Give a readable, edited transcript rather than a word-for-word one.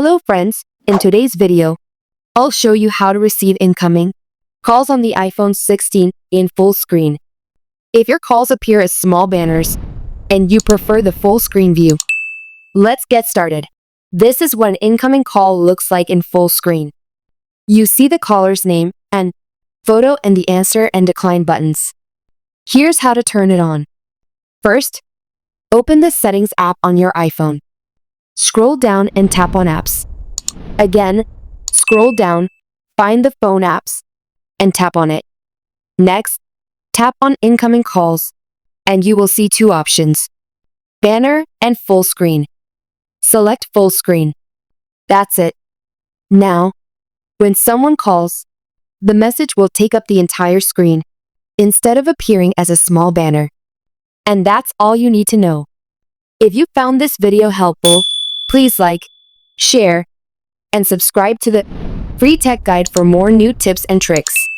Hello friends, in today's video, I'll show you how to receive incoming calls on the iPhone 16 in full screen. If your calls appear as small banners and you prefer the full screen view, let's get started. This is what an incoming call looks like in full screen. You see the caller's name and photo and the answer and decline buttons. Here's how to turn it on. First, open the Settings app on your iPhone. Scroll down and tap on Apps. Again, scroll down, find the phone apps, and tap on it. Next, tap on Incoming Calls, and you will see two options: Banner and Full Screen. Select Full Screen. That's it. Now, when someone calls, the message will take up the entire screen, instead of appearing as a small banner. And that's all you need to know. If you found this video helpful, please like, share, and subscribe to the free tech guide for more new tips and tricks.